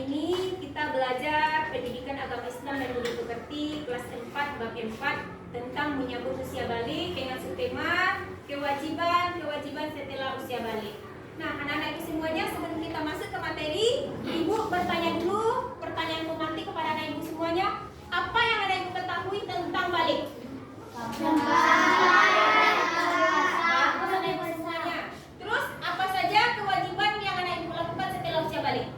ini kita belajar pendidikan agama Islam dan budi pekerti kelas 4 bab 4 tentang menyambut usia balik dengan subtema kewajiban setelah usia balik. Nah, anak-anak ibu semuanya, sebelum kita masuk ke materi, ibu bertanya dulu pertanyaan pemantik kepada anak ibu semuanya. Apa yang anak ibu ketahui tentang balik? Bagus anak ibu semuanya. Terus apa saja kewajiban yang anak ibu lakukan setelah usia balik?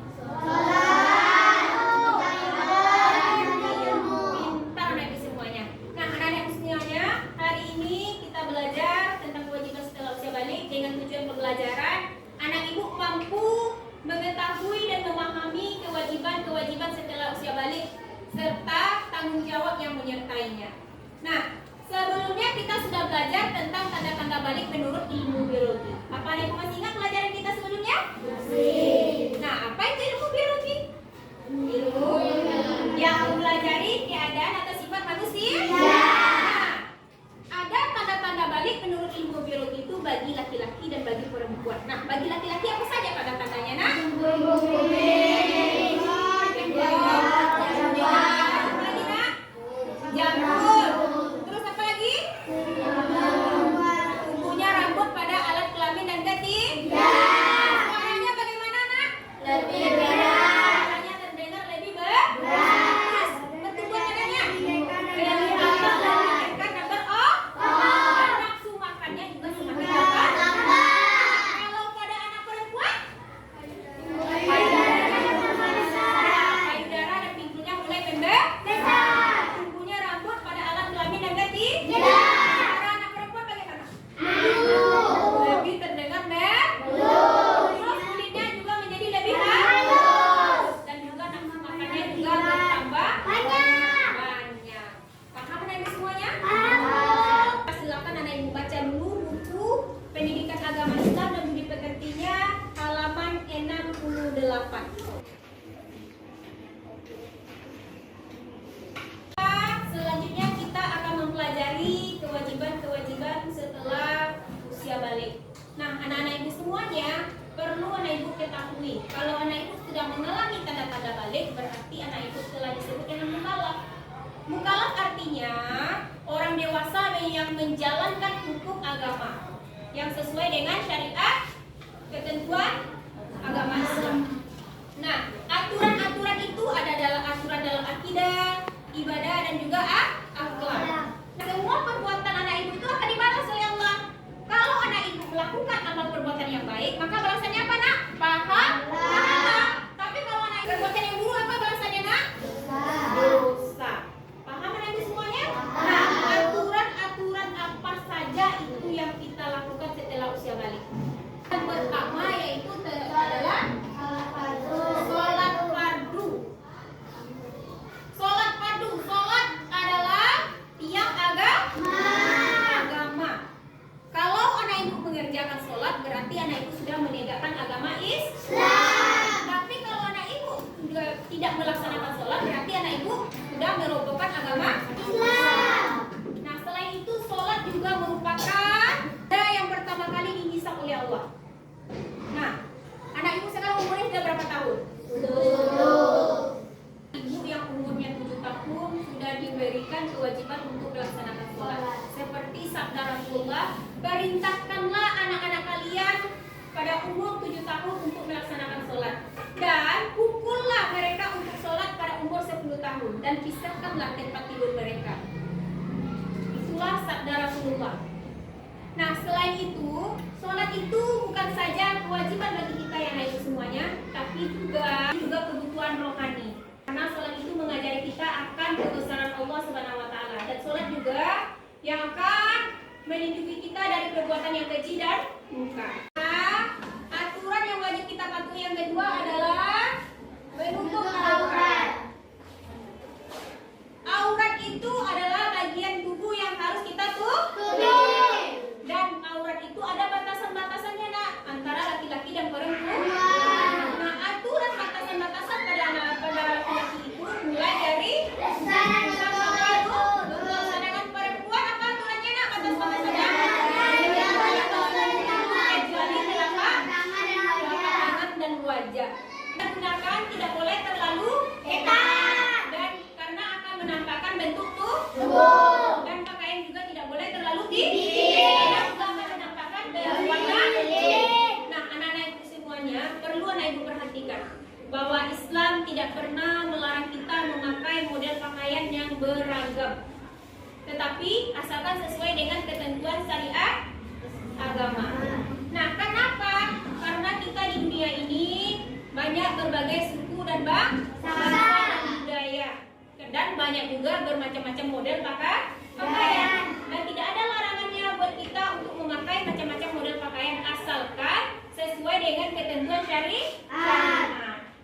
Pintar anak ibu semuanya. Nah, anak-anak ibu semuanya, hari ini kita belajar tentang kewajiban setelah usia balik dengan tujuan pembelajaran anak ibu mampu mengetahui dan memahami kewajiban setelah usia balik serta tanggung jawab yang menyertainya. Nah, sebelumnya kita sudah belajar tentang tanda-tanda balik menurut ilmu biologi. Apa anak ibu masih ingat pelajaran kita sebelumnya? Masih. Nah, apa itu ilmu biologi? Ilmu yang mempelajari keadaan atau sifat manusia. Nah, ada tanda-tanda balik menurut ilmu biologi itu bagi laki-laki dan bagi perempuan. Nah, bagi laki-laki apa saja tanda-tandanya? Nah, jambul. Terus apa lagi? Tumbuhnya rambut pada alat kelamin dan betis. Suaranya bagaimana, nak? Lebih keras. Suaranya terdengar lebih beras. Pertumbuhan badannya lebih abang dan meningkat dan berotot. Nafsu makannya juga semakin tambah. Kalau pada anak perempuan, payudara dan pinggulnya mulai membesar. Tumbuhnya rambut pada alat kelamin dan betis. Pada anak perempuan bagaimana? Lebih terdengar merah. Terus kulitnya juga menjadi lebih halus dan juga nafsu makannya juga bertambah banyak. Paham anak ibu semuanya? Silakan anak ibu baca dulu buku Pendidikan Agama Islam dan Budi Pekertinya halaman 68. Selanjutnya kita akan mempelajari kewajiban setelah usia balik. Nah, anak-anak ibu semuanya perlu anak ibu ketahui, kalau anak ibu sudah mengalami tanda-tanda balik, berarti anak ibu telah disebut dengan mukallaf. Mukallaf artinya orang dewasa yang menjalankan hukum agama yang sesuai dengan syariat ketentuan agama Islam. Nah, aturan-aturan itu ada dalam aturan dalam akidah, ibadah dan juga akhlak. Semua perbuatan anak ibu itu akan dibalas oleh Allah. Kalau anak ibu melakukan amal perbuatan yang baik, maka balasannya apa, nak? Pahala. Tapi kalau anak ibu perbuatan yang buruk, apa balasannya, nak? Dosa. Paham anak ibu semuanya? Nah, aturan-aturan apa saja itu yang kita lakukan setelah usia balik? Yang pertama yaitu adalah sholat fardu. Sholat fardu. Sholat adalah tiang agama. Kalau anak ibu mengerjakan sholat, berarti anak ibu sudah menegakkan agama Islam. Tapi kalau anak ibu tidak melaksanakan sholat, berarti anak ibu sudah merobohkan agama Islam. Nah, selain itu sholat juga merupakan yang pertama kali dihisab oleh Allah. Nah, anak ibu sekarang umurnya sudah berapa tahun? 7. Ibu yang umurnya 7 tahun sudah diberikan kewajiban untuk melaksanakan sholat. Seperti sabda Rasulullah, perintahkanlah anak-anak kalian pada umur 7 tahun untuk melaksanakan sholat. Dan pukullah mereka untuk sholat pada umur 10 tahun. Dan pisahkanlah tempat tidur mereka. Itulah sabda Rasulullah. Nah, selain itu, sholat itu bukan saja kewajiban bagi kita yang lain semuanya, tapi juga kebutuhan rohani. Karena sholat itu mengajari kita akan kebesaran Allah Subhanahu wa taala. Dan sholat juga yang akan melindungi kita dari perbuatan yang keji dan munkar. Nah, aturan yang wajib kita patuhi yang kedua adalah menutup aurat. Aurat itu adalah bagian tubuh yang harus kita tutupi. Dan aurat itu ada batasan-batasannya, nak, antara laki-laki dan perempuan. Nah, aturan batasan-batasan pada laki-laki itu mulai dari sedangkan perempuan apa aturannya, nak? Batas-batasannya tidak pernah melarang kita memakai model pakaian yang beragam. Tetapi asalkan sesuai dengan ketentuan syariat agama. Nah, kenapa? Karena kita di dunia ini banyak berbagai suku dan bangsa dan budaya. Dan banyak juga bermacam-macam model pakaian. Dan tidak ada larangannya buat kita untuk memakai macam-macam model pakaian asalkan sesuai dengan ketentuan syariat.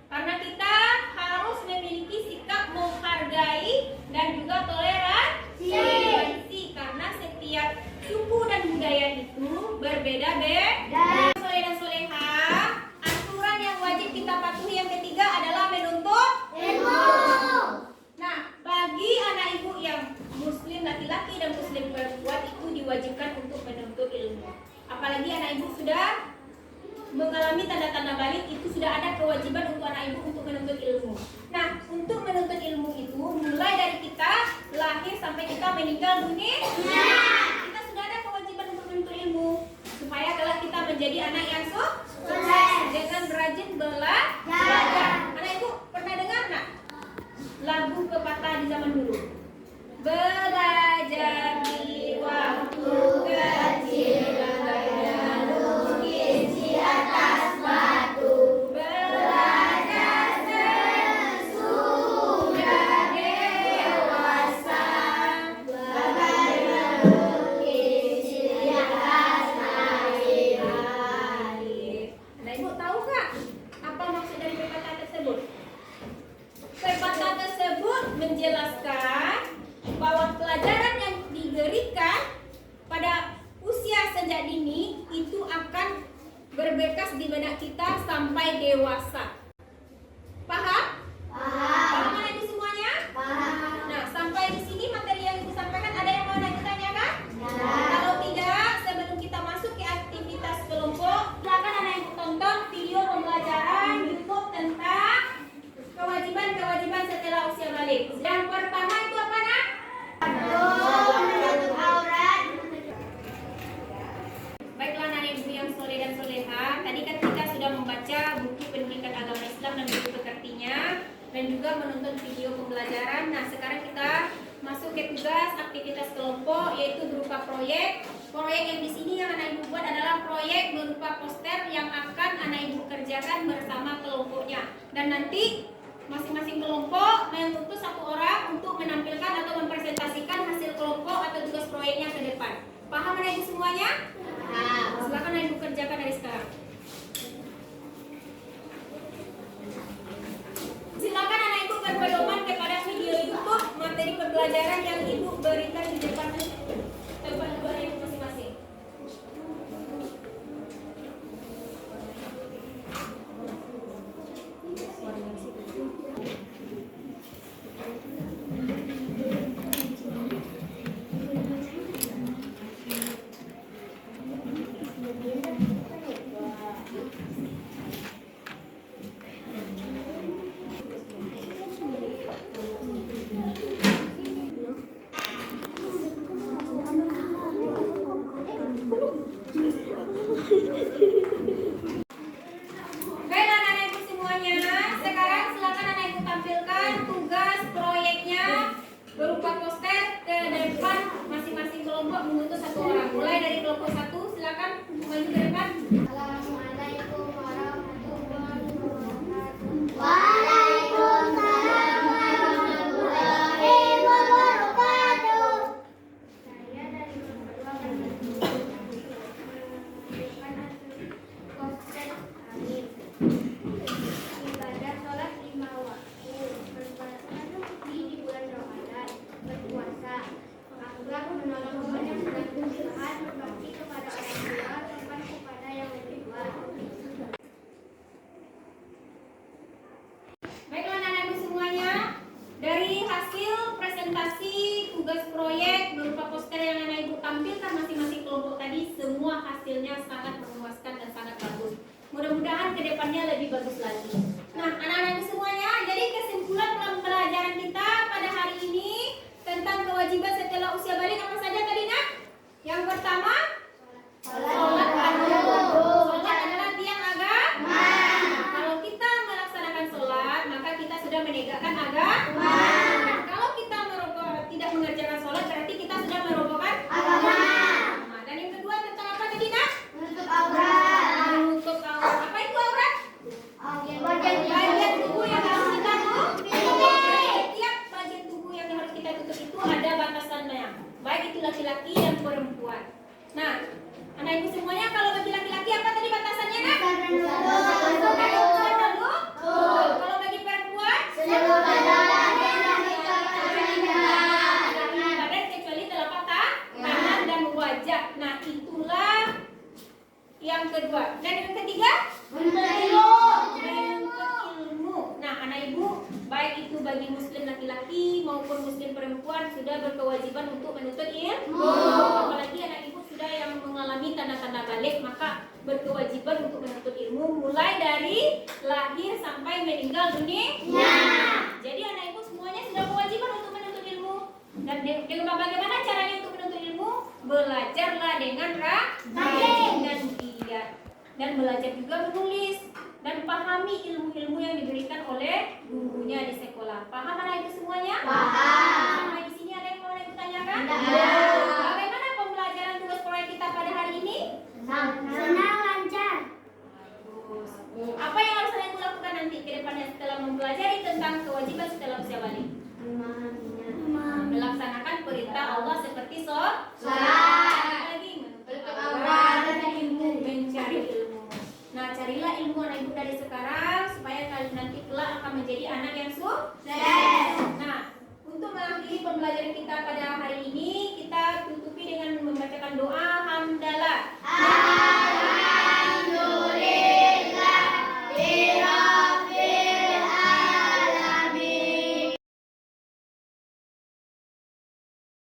Karena kita harus memiliki sikap menghargai dan juga toleransi. Karena setiap suku dan budaya itu berbeda-beda. Soleh dan soleha, aturan yang wajib kita patuhi yang ketiga adalah menuntut ilmu. Nah, bagi anak ibu yang muslim laki-laki dan muslim perempuan itu diwajibkan untuk menuntut ilmu. Apalagi anak ibu sudah mengalami tanda-tanda balik, itu sudah ada kewajiban untuk anak ibu untuk menuntut ilmu. Nah, untuk menuntut ilmu itu mulai dari kita lahir sampai kita meninggal dunia. Kita sudah ada kewajiban untuk menuntut ilmu supaya kelak kita menjadi anak yang sukses dengan rajin belajar. Anak ibu pernah dengar nggak lagu pepatah di zaman dulu? Belajar di waktu kecil, lukis di atas batu, belajar sesudah dewasa, bagai melukis di atas air. Nah, ibu tahu nggak apa maksud dari pepatah tersebut? Pepatah tersebut menjelaskan bahwa pelajaran yang diberikan pada usia sejak dini itu akan berbekas di benak kita sampai dewasa. Paham? Paham anak ibu semuanya? Paham. Nah, sampai di sini materi yang ibu sampaikan ada yang mau ditanyakan? Kalau tidak, sebelum kita masuk ke aktivitas kelompok, silakan anak ibu tonton video pembelajaran YouTube tentang kewajiban-kewajiban setelah usia balik. Yang pertama itu apa, nak? Baiklah anak ibu yang soleh dan soleha, tadi kan kita sudah membaca buku pendidikan agama Islam dan buku pekertinya dan juga menonton video pembelajaran. Nah, sekarang kita masuk ke tugas aktivitas kelompok, yaitu berupa proyek. Proyek yang di sini yang anak ibu buat adalah proyek berupa poster yang akan anak ibu kerjakan bersama kelompoknya. Dan nanti masing-masing kelompok mengutus satu orang untuk menampilkan atau mempresentasikan hasil kelompok atau tugas proyeknya ke depan. Paham anak ibu semuanya? Silakan anak ibu kerjakan dari sekarang. Silakan anak ibu berpedoman kepada video YouTube materi pembelajaran yang ibu berikan di depan tempat duduk anak ibu masing-masing. Baiklah anak ibu semuanya, sekarang silakan anak ibu tampilkan tugas proyeknya berupa poster ke depan masing-masing kelompok mengutus satu orang. Mulai dari kelompok 1, silakan maju ke depan. Assalamualaikum warahmatullahi wabarakatuh. Waalaikumsalam warahmatullahi wabarakatuh. Saya dari kelompok 2 akan poster kami. Ibadah sholat 5 waktu, berpuasa di bulan Ramadan, berpuasa, akhlak menolong teman yang sedang kesusahan, berbakti kepada orang tua, sopan kepada yang lebih tua. Baiklah anak ibu semuanya, dari hasil presentasi tugas proyek berupa poster yang anak ibu tampilkan masing-masing kelompok tadi, semua hasilnya sangat memuaskan dan sangat bagus. Mudah-mudahan kedepannya lebih bagus lagi. Nah, anak-anak semuanya, jadi kesimpulan pembelajaran kita pada hari ini tentang kewajiban setelah usia balik apa saja tadi, nak? Yang pertama, sholat adalah tiang agama. Kalau kita melaksanakan sholat, maka maka kita sudah menegakkan agama. Kalau kita tidak mengerjakan sholat, berarti kita sudah merobohkan agama. Dan yang kedua tentang apa tadi, Nak? Menutup aurat. Menutup aurat. Apa itu aurat? Bagian tubuh yang harus kita tutup. Setiap bagian tubuh yang harus kita tutup itu ada batasannya. Baik itu laki-laki dan perempuan. Nah, anak ibu semuanya, kalau bagi laki-laki apa tadi batasannya, Nak? Kalau bagi perempuan seluruh badan kecuali telapak tangan dan wajah. Nah, itulah yang kedua. Dan yang ketiga, menuntut ilmu. Nah, anak ibu, baik itu bagi muslim laki-laki maupun muslim perempuan sudah berkewajiban untuk menuntut ilmu. Apalagi anak ibu sudah yang mengalami tanda-tanda balik, maka berkewajiban untuk menuntut ilmu mulai dari lahir sampai meninggal dunia. Jadi anak ibu semuanya sudah berkewajiban untuk menuntut ilmu. Dan dengan bagaimana caranya untuk menuntut ilmu? Belajarlah dengan rajin dan giat, dan belajar juga menulis, dan pahami ilmu-ilmu yang diberikan oleh gurunya di sekolah. Paham anak ibu semuanya? Paham. Nah, di sini ada yang mau ibu tanyakan? Bagaimana pembelajaran tugas proyek kita pada hari ini? Senang, lancar. Bagus. Apa yang harus ibu lakukan nanti ke depannya setelah mempelajari tentang kewajiban setelah usia balik? Melaksanakan perintah Allah seperti sholat, lagi menutup aurat, mencari ilmu. Nah, carilah ilmu anak ibu dari sekarang supaya kalian nanti kelak akan menjadi anak yang sukses.